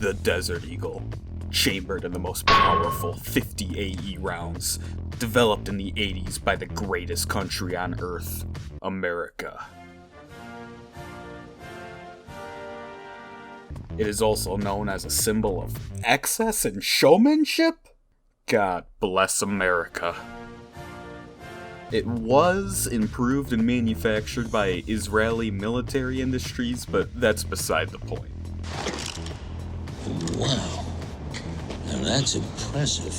the Desert Eagle, chambered in the most powerful 50 AE rounds, developed in the 80s by the greatest country on Earth, America. It is also known as a symbol of excess and showmanship. God bless America. It was improved and manufactured by Israeli military industries, but that's beside the point. Wow. Now that's impressive.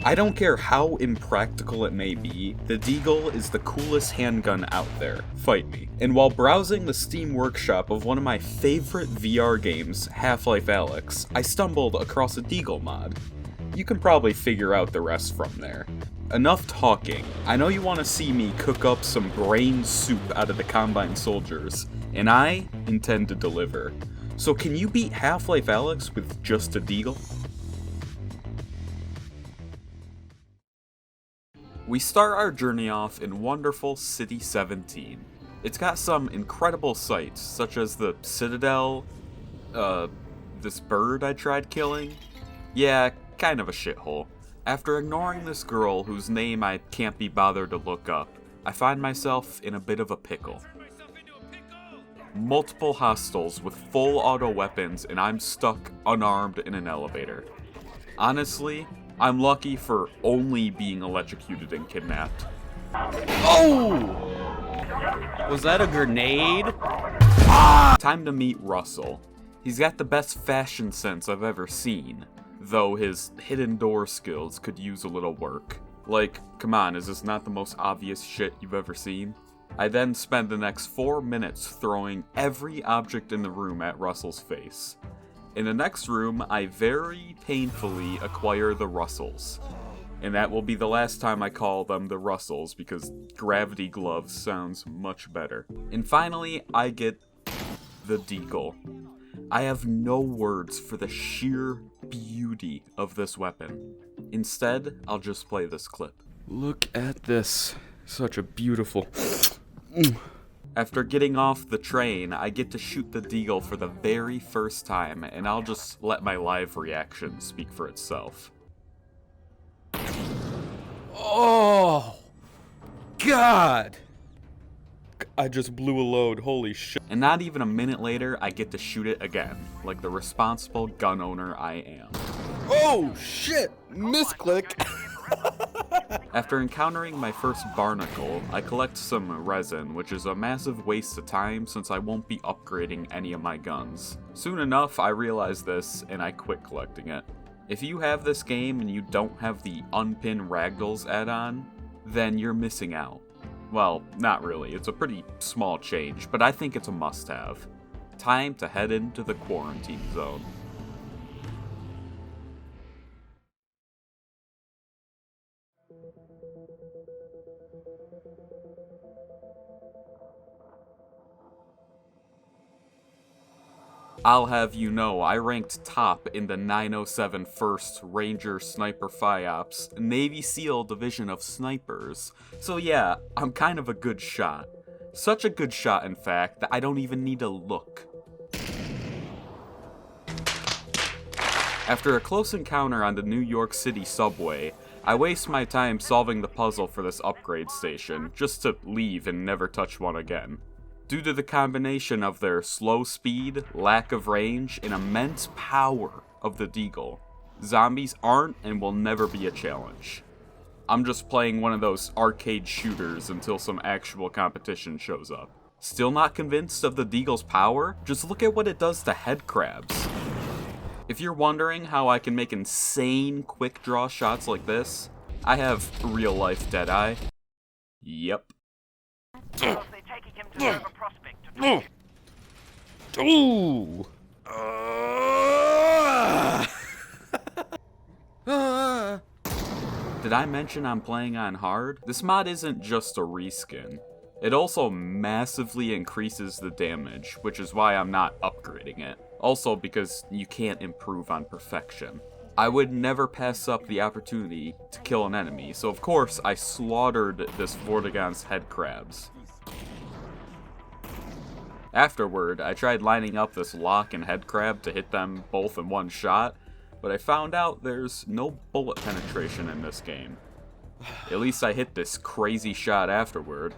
I don't care how impractical it may be, the Deagle is the coolest handgun out there. Fight me. And while browsing the Steam workshop of one of my favorite VR games, Half-Life Alyx, I stumbled across a Deagle mod. You can probably figure out the rest from there. Enough talking. I know you want to see me cook up some brain soup out of the Combine soldiers, and I intend to deliver. So can you beat Half-Life Alyx with just a Deagle? We start our journey off in wonderful City 17. It's got some incredible sights, such as the Citadel, this bird I tried killing. Yeah, kind of a shithole. After ignoring this girl whose name I can't be bothered to look up, I find myself in a bit of a pickle. Multiple hostiles with full auto weapons and I'm stuck unarmed in an elevator. Honestly, I'm lucky for only being electrocuted and kidnapped. Oh! Was that a grenade? Ah! Time to meet Russell. He's got the best fashion sense I've ever seen, though his hidden door skills could use a little work. Like, come on, is this not the most obvious shit you've ever seen? I then spend the next 4 minutes throwing every object in the room at Russell's face. In the next room, I very painfully acquire the Russells. And that will be the last time I call them the Russells, because Gravity Gloves sounds much better. And finally, I get the Deagle. I have no words for the sheer beauty of this weapon. Instead, I'll just play this clip. Look at this. Such a beautiful... After getting off the train, I get to shoot the Deagle for the very first time, and I'll just let my live reaction speak for itself. Oh! God! I just blew a load, holy shit. And not even a minute later, I get to shoot it again, like the responsible gun owner I am. Oh shit! Misclick! After encountering my first barnacle, I collect some resin, which is a massive waste of time since I won't be upgrading any of my guns. Soon enough, I realize this, and I quit collecting it. If you have this game and you don't have the Unpin Ragdolls add-on, then you're missing out. Well, not really, it's a pretty small change, but I think it's a must-have. Time to head into the quarantine zone. I'll have you know, I ranked top in the 907 1st Ranger Sniper FIOPS Navy SEAL Division of Snipers. So yeah, I'm kind of a good shot. Such a good shot, in fact, that I don't even need to look. After a close encounter on the New York City subway, I waste my time solving the puzzle for this upgrade station, just to leave and never touch one again. Due to the combination of their slow speed, lack of range, and immense power of the Deagle, zombies aren't and will never be a challenge. I'm just playing one of those arcade shooters until some actual competition shows up. Still not convinced of the Deagle's power? Just look at what it does to head crabs. If you're wondering how I can make insane quick draw shots like this, I have real life Deadeye. Yep. Ooh. Did I mention I'm playing on hard? This mod isn't just a reskin. It also massively increases the damage, which is why I'm not upgrading it. Also because you can't improve on perfection. I would never pass up the opportunity to kill an enemy, so of course I slaughtered this Vortigaunt's head crabs. Afterward, I tried lining up this lock and head crab to hit them both in one shot, but I found out there's no bullet penetration in this game. At least I hit this crazy shot afterward.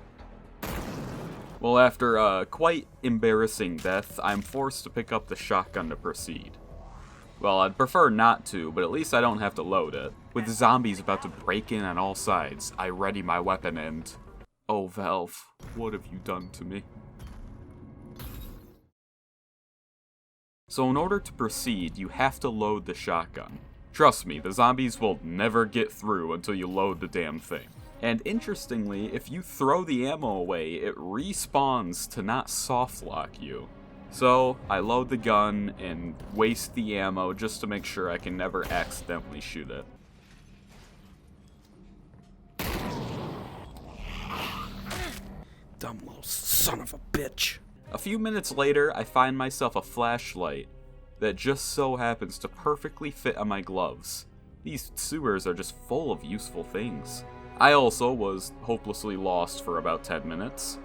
Well, after a quite embarrassing death, I'm forced to pick up the shotgun to proceed. Well, I'd prefer not to, but at least I don't have to load it. With zombies about to break in on all sides, I ready my weapon and... Oh, Valve, what have you done to me? So in order to proceed, you have to load the shotgun. Trust me, the zombies will never get through until you load the damn thing. And interestingly, if you throw the ammo away, it respawns to not soft lock you. So, I load the gun and waste the ammo just to make sure I can never accidentally shoot it. Dumb little son of a bitch. A few minutes later, I find myself a flashlight that just so happens to perfectly fit on my gloves. These sewers are just full of useful things. I also was hopelessly lost for about 10 minutes.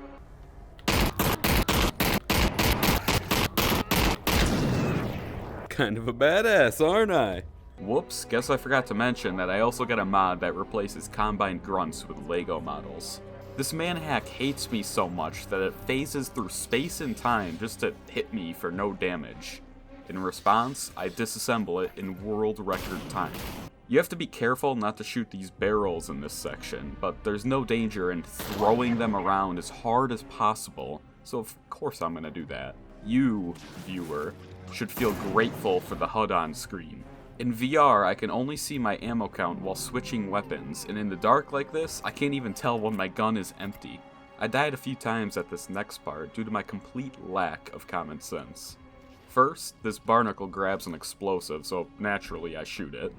Kind of a badass, aren't I? Whoops, guess I forgot to mention that I also got a mod that replaces Combine Grunts with Lego models. This manhack hates me so much that it phases through space and time just to hit me for no damage. In response, I disassemble it in world record time. You have to be careful not to shoot these barrels in this section, but there's no danger in throwing them around as hard as possible, so of course I'm gonna do that. You, viewer, should feel grateful for the HUD on screen. In VR, I can only see my ammo count while switching weapons, and in the dark like this, I can't even tell when my gun is empty. I died a few times at this next part due to my complete lack of common sense. First, this barnacle grabs an explosive, so naturally I shoot it.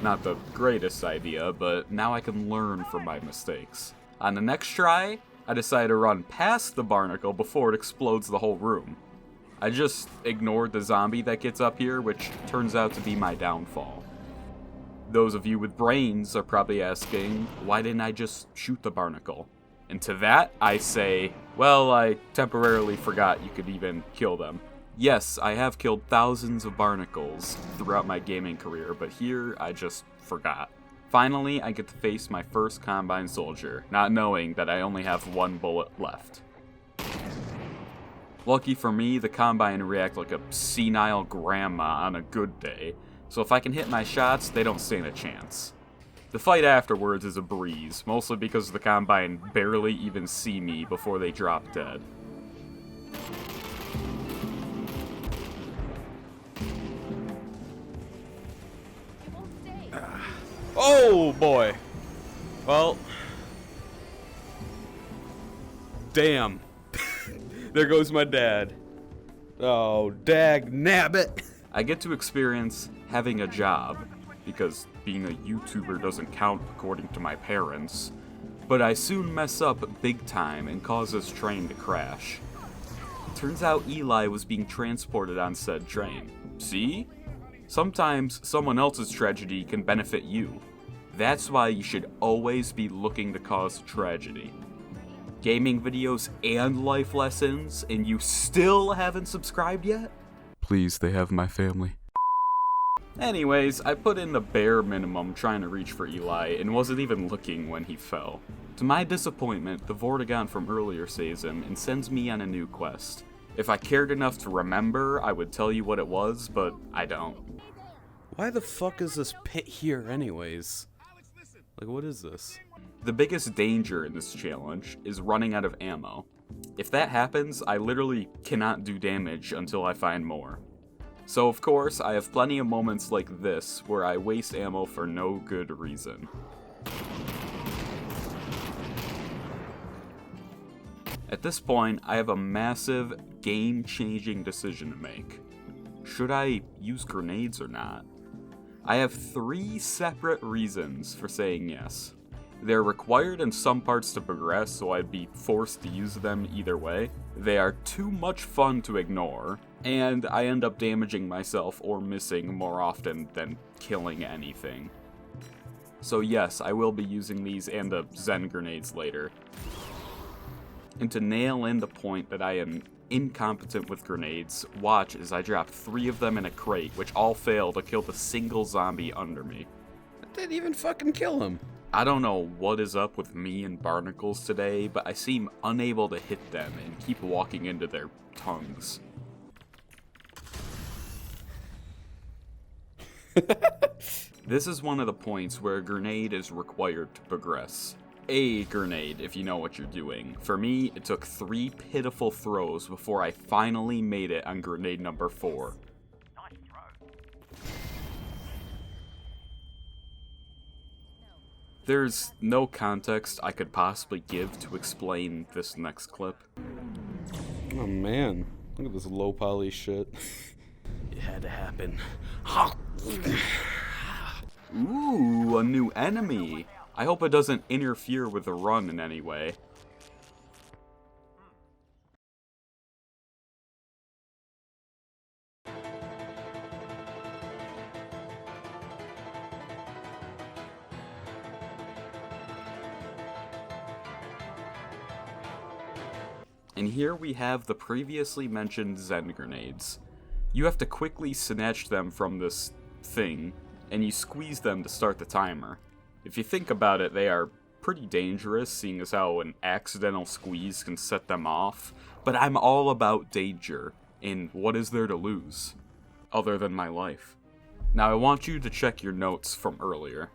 Not the greatest idea, but now I can learn from my mistakes. On the next try, I decide to run past the barnacle before it explodes the whole room. I just ignored the zombie that gets up here, which turns out to be my downfall. Those of you with brains are probably asking, why didn't I just shoot the barnacle? And to that, I say, well, I temporarily forgot you could even kill them. Yes, I have killed thousands of barnacles throughout my gaming career, but here I just forgot. Finally, I get to face my first Combine soldier, not knowing that I only have one bullet left. Lucky for me, the Combine react like a senile grandma on a good day, so if I can hit my shots, they don't stand a chance. The fight afterwards is a breeze, mostly because the Combine barely even see me before they drop dead. Oh boy. Well. Damn. There goes my dad. Oh, dag nabbit. I get to experience having a job, because being a YouTuber doesn't count according to my parents, but I soon mess up big time and cause this train to crash. Turns out Eli was being transported on said train. See? Sometimes someone else's tragedy can benefit you. That's why you should always be looking to cause tragedy. Gaming videos and life lessons, and you still haven't subscribed yet? Please, they have my family. Anyways, I put in the bare minimum trying to reach for Eli and wasn't even looking when he fell. To my disappointment, the Vortigaunt from earlier sees him and sends me on a new quest. If I cared enough to remember, I would tell you what it was, but I don't. Why the fuck is this pit here anyways? Like, what is this? The biggest danger in this challenge is running out of ammo. If that happens, I literally cannot do damage until I find more. So of course, I have plenty of moments like this where I waste ammo for no good reason. At this point, I have a massive, game-changing decision to make. Should I use grenades or not? I have 3 separate reasons for saying yes. They're required in some parts to progress, so I'd be forced to use them either way. They are too much fun to ignore, and I end up damaging myself or missing more often than killing anything. So yes, I will be using these and the Zen Grenades later. And to nail in the point that I am incompetent with grenades, watch as I drop 3 of them in a crate, which all fail to kill the single zombie under me. I didn't even fucking kill him. I don't know what is up with me and barnacles today, but I seem unable to hit them and keep walking into their tongues. This is one of the points where a grenade is required to progress. A grenade, if you know what you're doing. For me, it took 3 pitiful throws before I finally made it on grenade number 4. There's no context I could possibly give to explain this next clip. Oh man, look at this low poly shit. It had to happen. Ooh, a new enemy. I hope it doesn't interfere with the run in any way. And here we have the previously mentioned Zen Grenades. You have to quickly snatch them from this thing, and you squeeze them to start the timer. If you think about it, they are pretty dangerous, seeing as how an accidental squeeze can set them off, but I'm all about danger, and what is there to lose, other than my life? Now I want you to check your notes from earlier.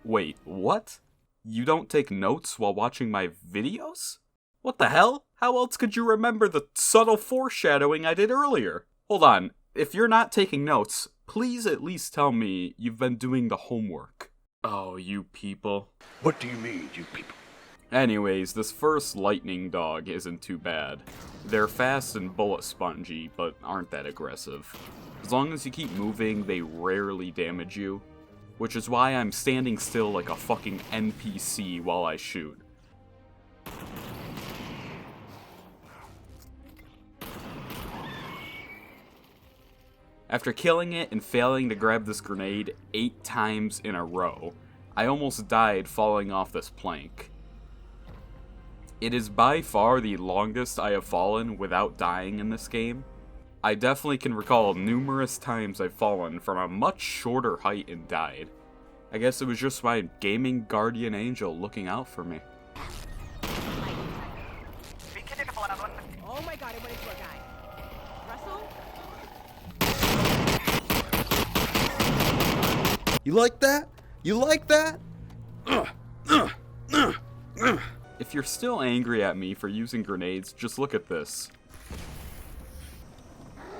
Wait, what? You don't take notes while watching my videos? What the hell? How else could you remember the subtle foreshadowing I did earlier? Hold on, if you're not taking notes, please at least tell me you've been doing the homework. Oh, you people. What do you mean, you people? Anyways, this first lightning dog isn't too bad. They're fast and bullet spongy, but aren't that aggressive. As long as you keep moving, they rarely damage you, which is why I'm standing still like a fucking NPC while I shoot. After killing it and failing to grab this grenade 8 times in a row, I almost died falling off this plank. It is by far the longest I have fallen without dying in this game. I definitely can recall numerous times I've fallen from a much shorter height and died. I guess it was just my gaming guardian angel looking out for me. Oh my god, I went into a guy. Russell? You like that? You like that? If you're still angry at me for using grenades, just look at this.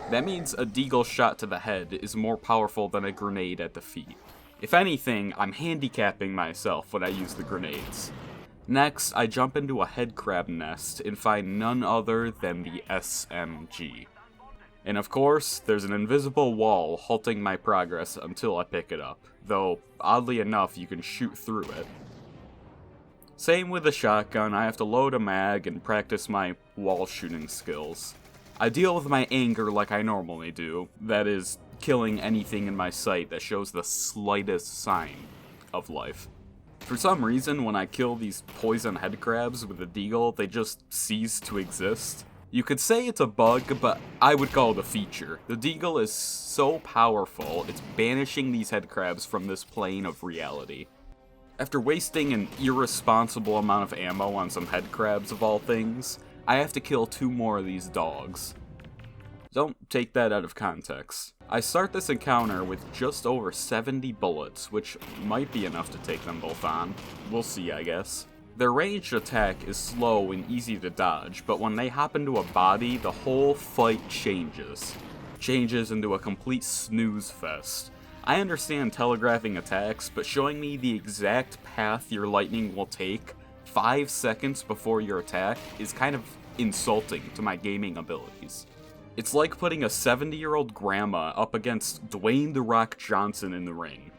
That means a Deagle shot to the head is more powerful than a grenade at the feet. If anything, I'm handicapping myself when I use the grenades. Next, I jump into a head crab nest and find none other than the SMG. And of course, there's an invisible wall halting my progress until I pick it up, though oddly enough you can shoot through it. Same with the shotgun, I have to load a mag and practice my wall shooting skills. I deal with my anger like I normally do, that is, killing anything in my sight that shows the slightest sign of life. For some reason, when I kill these poison headcrabs with the Deagle, they just cease to exist. You could say it's a bug, but I would call it a feature. The Deagle is so powerful, it's banishing these headcrabs from this plane of reality. After wasting an irresponsible amount of ammo on some headcrabs of all things, I have to kill 2 more of these dogs. Don't take that out of context. I start this encounter with just over 70 bullets, which might be enough to take them both on. We'll see, I guess. Their ranged attack is slow and easy to dodge, but when they hop into a body, the whole fight changes. Changes into a complete snooze fest. I understand telegraphing attacks, but showing me the exact path your lightning will take 5 seconds before your attack is kind of insulting to my gaming abilities. It's like putting a 70-year-old grandma up against Dwayne "The Rock" Johnson in the ring.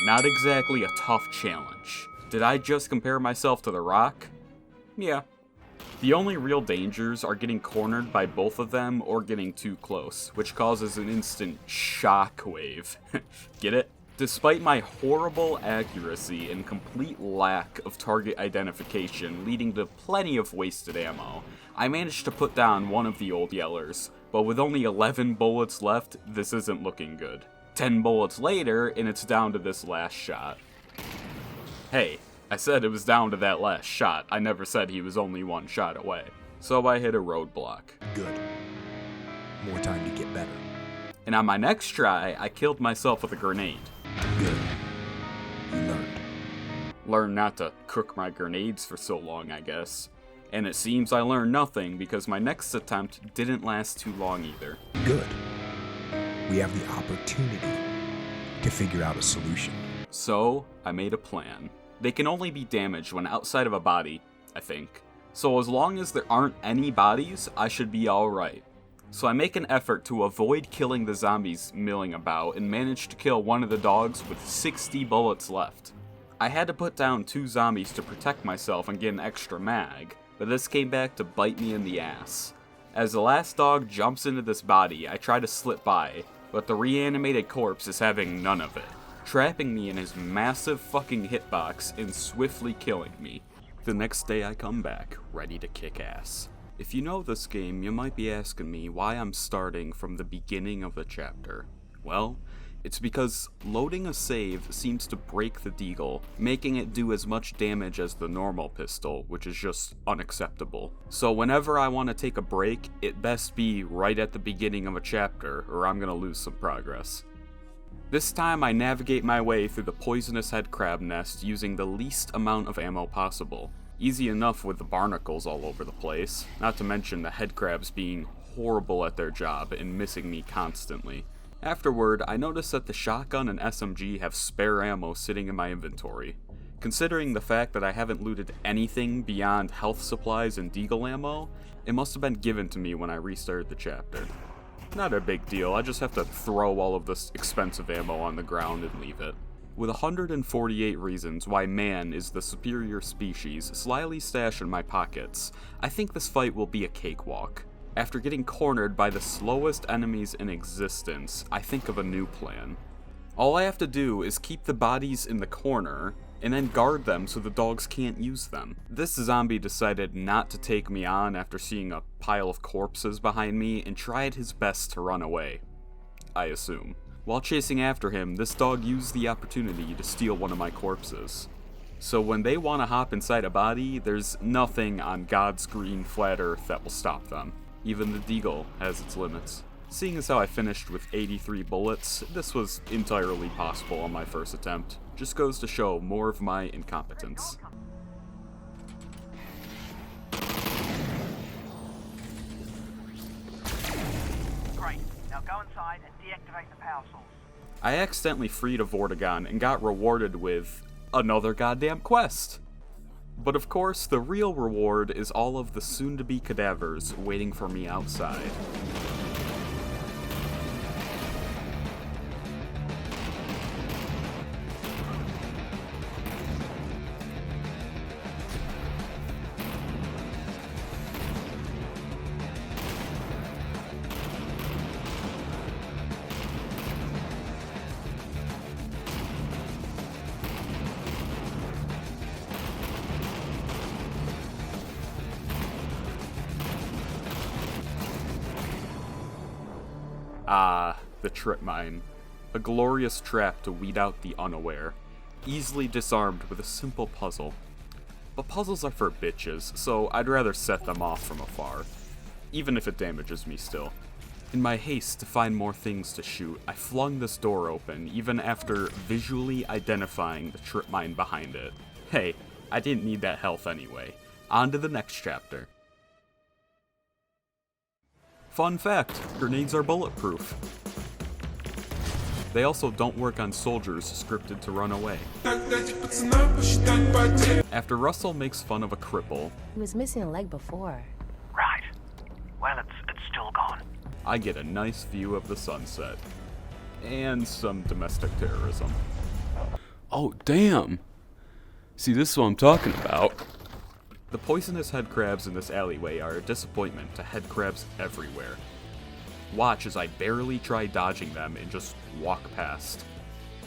Not exactly a tough challenge. Did I just compare myself to The Rock? Yeah. The only real dangers are getting cornered by both of them or getting too close, which causes an instant shockwave. Get it? Despite my horrible accuracy and complete lack of target identification leading to plenty of wasted ammo, I managed to put down one of the old yellers, but with only 11 bullets left, this isn't looking good. 10 bullets later, and it's down to this last shot. Hey, I said it was down to that last shot. I never said he was only one shot away. So I hit a roadblock. Good. More time to get better. And on my next try, I killed myself with a grenade. Good. You learned. Learned not to cook my grenades for so long, I guess. And it seems I learned nothing because my next attempt didn't last too long either. Good. We have the opportunity to figure out a solution. So, I made a plan. They can only be damaged when outside of a body, I think. So as long as there aren't any bodies, I should be alright. So I make an effort to avoid killing the zombies milling about and manage to kill one of the dogs with 60 bullets left. I had to put down 2 zombies to protect myself and get an extra mag, but this came back to bite me in the ass. As the last dog jumps into this body, I try to slip by, but the reanimated corpse is having none of it, trapping me in his massive fucking hitbox and swiftly killing me. The next day I come back, ready to kick ass. If you know this game, you might be asking me why I'm starting from the beginning of the chapter. Well, it's because loading a save seems to break the Deagle, making it do as much damage as the normal pistol, which is just unacceptable. So whenever I want to take a break, it best be right at the beginning of a chapter, or I'm gonna lose some progress. This time I navigate my way through the poisonous headcrab nest using the least amount of ammo possible. Easy enough with the barnacles all over the place, not to mention the headcrabs being horrible at their job and missing me constantly. Afterward, I notice that the shotgun and SMG have spare ammo sitting in my inventory. Considering the fact that I haven't looted anything beyond health supplies and Deagle ammo, it must have been given to me when I restarted the chapter. Not a big deal, I just have to throw all of this expensive ammo on the ground and leave it. With 148 reasons why man is the superior species slyly stashed in my pockets, I think this fight will be a cakewalk. After getting cornered by the slowest enemies in existence, I think of a new plan. All I have to do is keep the bodies in the corner, and then guard them so the dogs can't use them. This zombie decided not to take me on after seeing a pile of corpses behind me and tried his best to run away, I assume. While chasing after him, this dog used the opportunity to steal one of my corpses. So when they want to hop inside a body, there's nothing on God's green flat earth that will stop them. Even the Deagle has its limits. Seeing as how I finished with 83 bullets, this was entirely possible on my first attempt. Just goes to show more of my incompetence. Great. Now go inside and deactivate the power source. I accidentally freed a Vortigaunt and got rewarded with another goddamn quest. But of course, the real reward is all of the soon-to-be cadavers waiting for me outside. The trip mine. A glorious trap to weed out the unaware. Easily disarmed with a simple puzzle. But puzzles are for bitches, so I'd rather set them off from afar. Even if it damages me still. In my haste to find more things to shoot, I flung this door open, even after visually identifying the trip mine behind it. Hey, I didn't need that health anyway. On to the next chapter. Fun fact, grenades are bulletproof. They also don't work on soldiers scripted to run away. After Russell makes fun of a cripple, He was missing a leg before. Right. Well, it's still gone. I get a nice view of the sunset. And some domestic terrorism. Oh, damn. See, this is what I'm talking about. The poisonous headcrabs in this alleyway are a disappointment to headcrabs everywhere. Watch as I barely try dodging them and just walk past.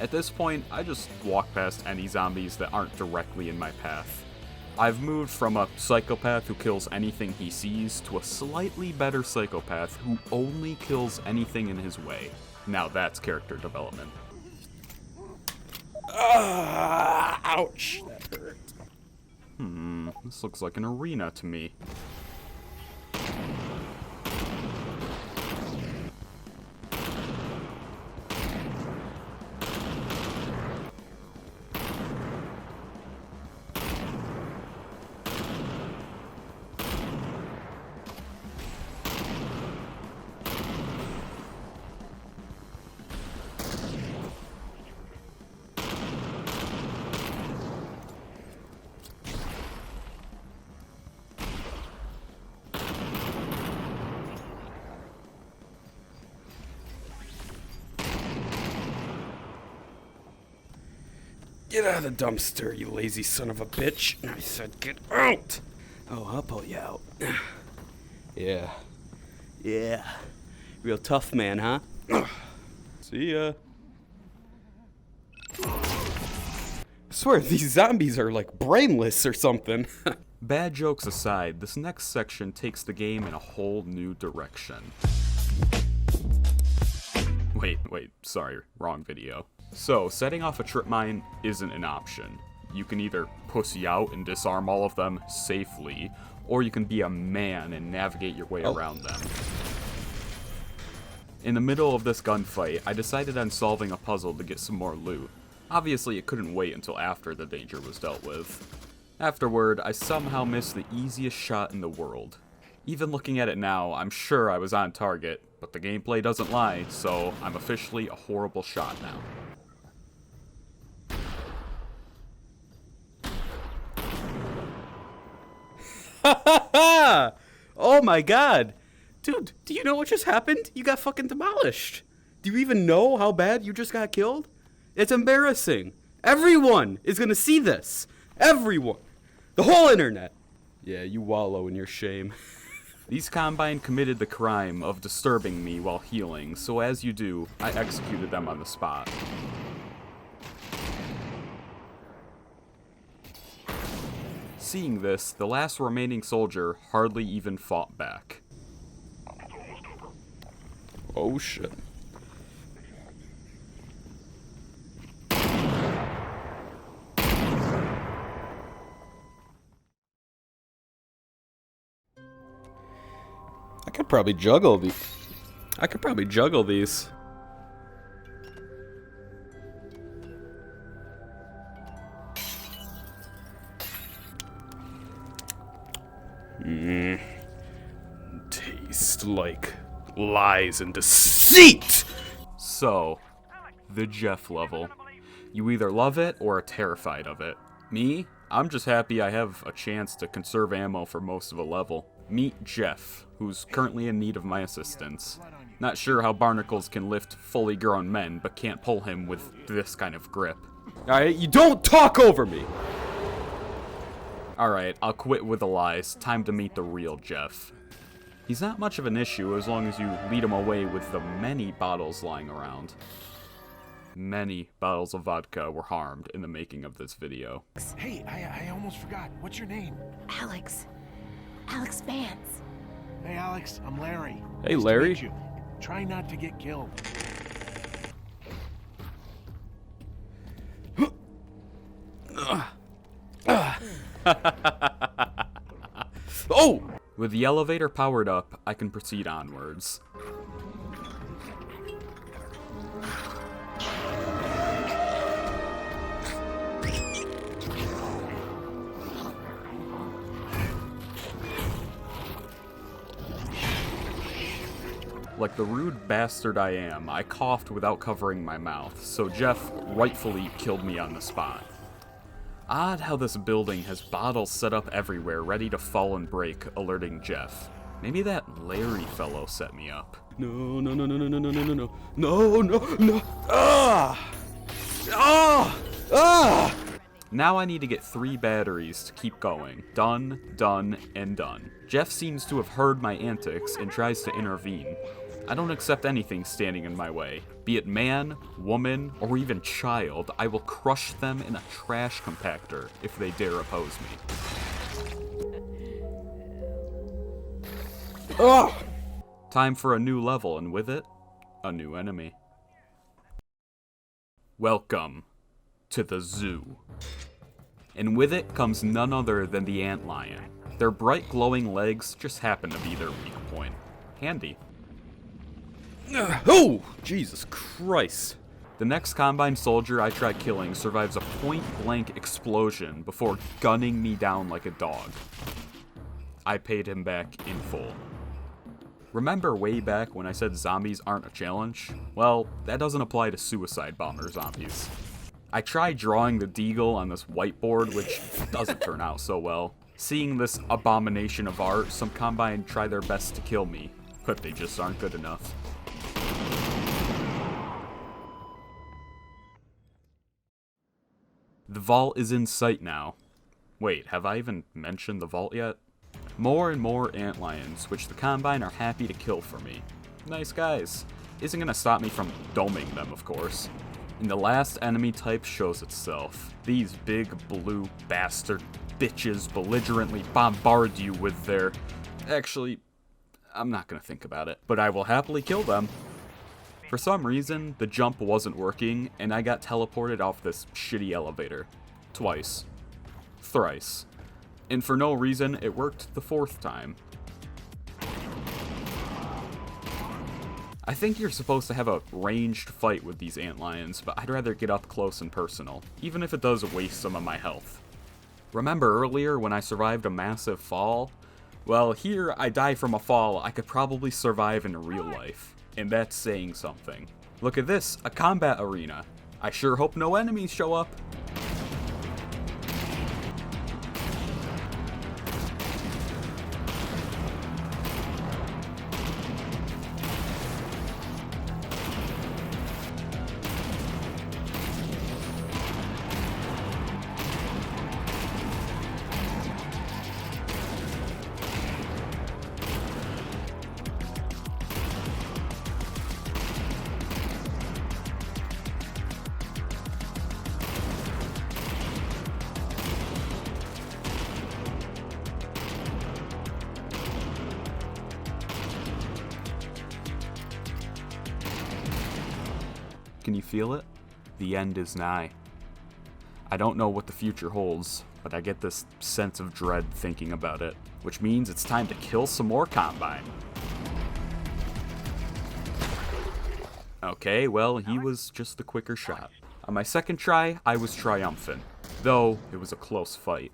At this point, I just walk past any zombies that aren't directly in my path. I've moved from a psychopath who kills anything he sees to a slightly better psychopath who only kills anything in his way. Now that's character development. Ouch, that hurt. This looks like an arena to me. Get out of the dumpster, you lazy son of a bitch. I said get out! Oh, I'll pull you out. Yeah. Yeah. Real tough man, huh? See ya. I swear, these zombies are like brainless or something. Bad jokes aside, this next section takes the game in a whole new direction. Wait, sorry, wrong video. So, setting off a trip mine isn't an option. You can either pussy out and disarm all of them safely, or you can be a man and navigate your way around them. In the middle of this gunfight, I decided on solving a puzzle to get some more loot. Obviously, it couldn't wait until after the danger was dealt with. Afterward, I somehow missed the easiest shot in the world. Even looking at it now, I'm sure I was on target, but the gameplay doesn't lie, so I'm officially a horrible shot now. Oh my god! Dude, do you know what just happened? You got fucking demolished. Do you even know how bad you just got killed? It's embarrassing. Everyone is gonna see this. Everyone. The whole internet. Yeah, you wallow in your shame. These Combine committed the crime of disturbing me while healing, so as you do, I executed them on the spot. Seeing this, the last remaining soldier hardly even fought back. Oh shit. I could probably juggle these. Taste like lies and deceit! So, the Jeff level. You either love it or are terrified of it. Me? I'm just happy I have a chance to conserve ammo for most of a level. Meet Jeff, who's currently in need of my assistance. Not sure how barnacles can lift fully grown men, but can't pull him with this kind of grip. Alright, you don't talk over me! Alright, I'll quit with the lies. Time to meet the real Jeff. He's not much of an issue as long as you lead him away with the many bottles lying around. Many bottles of vodka were harmed in the making of this video. Hey, I almost forgot. What's your name? Alyx. Alyx Vance. Hey, Alex, I'm Larry. Hey, Nice to Larry. meet you. Try not to get killed. Oh! With the elevator powered up, I can proceed onwards. Like the rude bastard I am, I coughed without covering my mouth, so Jeff rightfully killed me on the spot. Odd how this building has bottles set up everywhere ready to fall and break, alerting Jeff. Maybe that Larry fellow set me up. No. Ah! Ah! Ah! Now I need to get 3 batteries to keep going. Done, done, and done. Jeff seems to have heard my antics and tries to intervene. I don't accept anything standing in my way. Be it man, woman, or even child, I will crush them in a trash compactor if they dare oppose me. Ugh! Time for a new level, and with it, a new enemy. Welcome to the zoo. And with it comes none other than the antlion. Their bright glowing legs just happen to be their weak point. Handy. Oh! Jesus Christ. The next Combine soldier I try killing survives a point-blank explosion before gunning me down like a dog. I paid him back in full. Remember way back when I said zombies aren't a challenge? Well, that doesn't apply to suicide bomber zombies. I tried drawing the Deagle on this whiteboard, which doesn't turn out so well. Seeing this abomination of art, some Combine try their best to kill me, but they just aren't good enough. The vault is in sight now. Wait, have I even mentioned the vault yet? More and more antlions, which the Combine are happy to kill for me. Nice guys. Isn't gonna stop me from doming them, of course. And the last enemy type shows itself. These big blue bastard bitches belligerently bombard you with their... Actually, I'm not gonna think about it, but I will happily kill them. For some reason, the jump wasn't working, and I got teleported off this shitty elevator. Twice. Thrice. And for no reason, it worked the fourth time. I think you're supposed to have a ranged fight with these antlions, but I'd rather get up close and personal, even if it does waste some of my health. Remember earlier when I survived a massive fall? Well, here I die from a fall I could probably survive in real life, and that's saying something. Look at this, a combat arena. I sure hope no enemies show up. Can you feel it? The end is nigh. I don't know what the future holds, but I get this sense of dread thinking about it, which means it's time to kill some more Combine. Okay, well, he was just the quicker shot. On my second try, I was triumphant, though it was a close fight.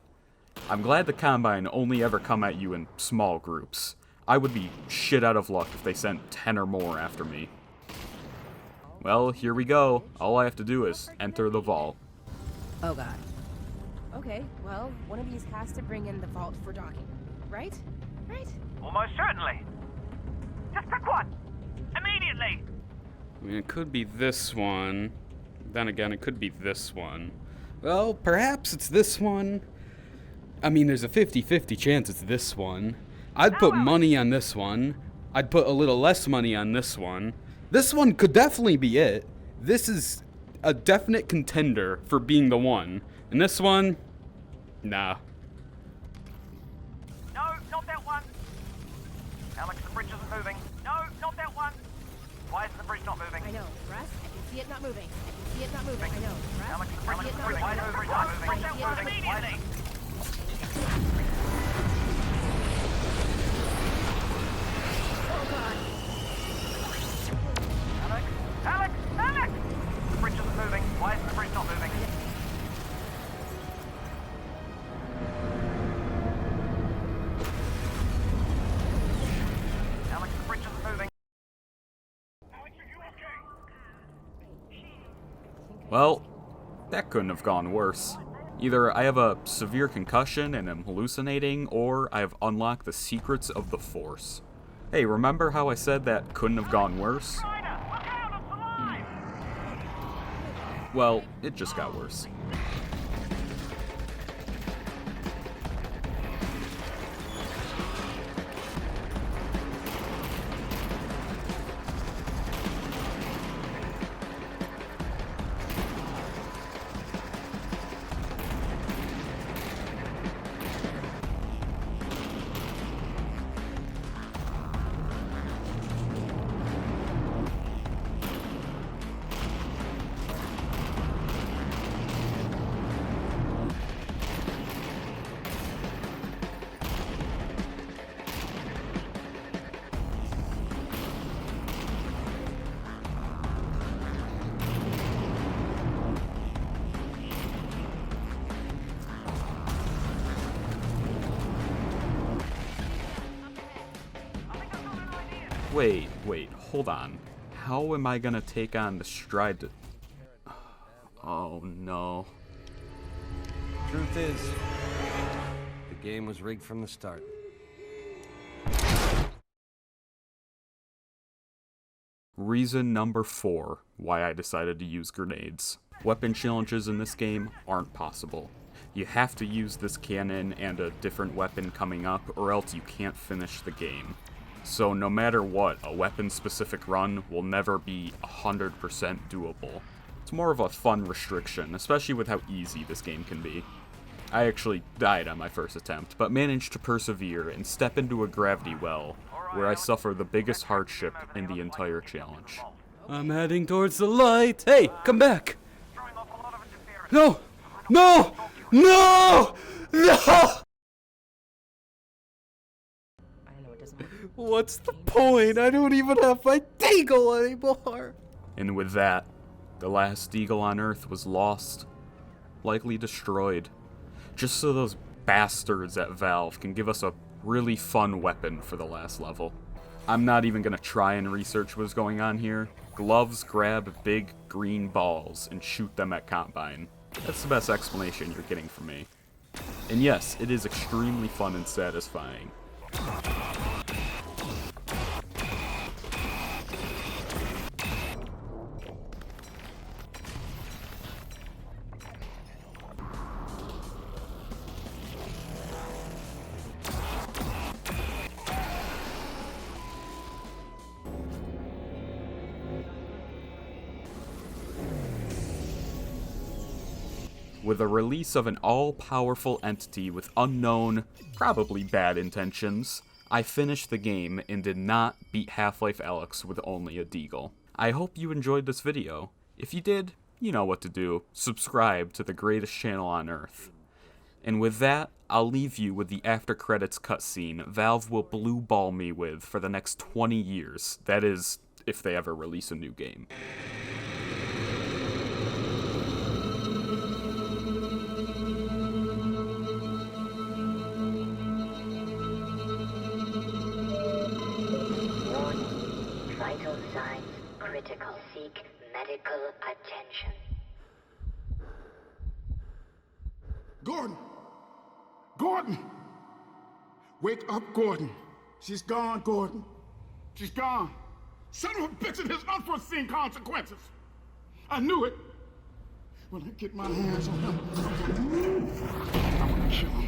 I'm glad the Combine only ever come at you in small groups. I would be shit out of luck if they sent 10 or more after me. Well, here we go. All I have to do is enter the vault. Oh god. Okay, well, one of these has to bring in the vault for docking, right? Right? Almost certainly. Just pick one. Immediately. I mean, it could be this one. Then again, it could be this one. Well, perhaps it's this one. I mean, there's a 50-50 chance it's this one. I'd put money on this one. I'd put a little less money on this one. This one could definitely be it. This is a definite contender for being the one. And this one, nah. No, not that one. Alex, the bridge isn't moving. No, not that one. Why isn't the bridge not moving? I know, Russ, I can see it not moving. I can see it not moving. I know, Russ, Alex, the I bridge can see it isn't not moving. moving. Why isn't the bridge not moving? I can see it not moving. Immediately. Oh god. Alex! Alex! The bridge isn't moving. Why isn't the bridge not moving? Alex, the bridge isn't moving. Alex, are you okay? Well, that couldn't have gone worse. Either I have a severe concussion and am hallucinating, or I have unlocked the secrets of the Force. Hey, remember how I said that couldn't have gone worse? Ryder, look out! It's alive! Well, it just got worse. Wait, hold on. How am I gonna take on the stride to... Oh no. Truth is, the game was rigged from the start. Reason number 4 why I decided to use grenades. Weapon challenges in this game aren't possible. You have to use this cannon and a different weapon coming up, or else you can't finish the game. So no matter what, a weapon-specific run will never be 100% doable. It's more of a fun restriction, especially with how easy this game can be. I actually died on my first attempt, but managed to persevere and step into a gravity well, where I suffer the biggest hardship in the entire challenge. I'm heading towards the light. Hey, come back. No! No! No! No! What's the point? I don't even have my Deagle anymore. And with that, the last Deagle on Earth was lost, likely destroyed, just so those bastards at Valve can give us a really fun weapon for the last level. I'm not even gonna try and research what's going on here. Gloves grab big green balls and shoot them at Combine. That's the best explanation you're getting from me. And yes, it is extremely fun and satisfying. With the release of an all-powerful entity with unknown, probably bad intentions, I finished the game and did not beat Half-Life Alyx with only a Deagle. I hope you enjoyed this video. If you did, you know what to do. Subscribe to the greatest channel on Earth. And with that, I'll leave you with the after credits cutscene Valve will blue ball me with for the next 20 years. That is, if they ever release a new game. Vital signs critical. Seek medical attention. Gordon! Gordon! Wake up, Gordon. She's gone, Gordon. She's gone. Son of a bitch, it has unforeseen consequences. I knew it. When I get my hands on him, I'm gonna kill him.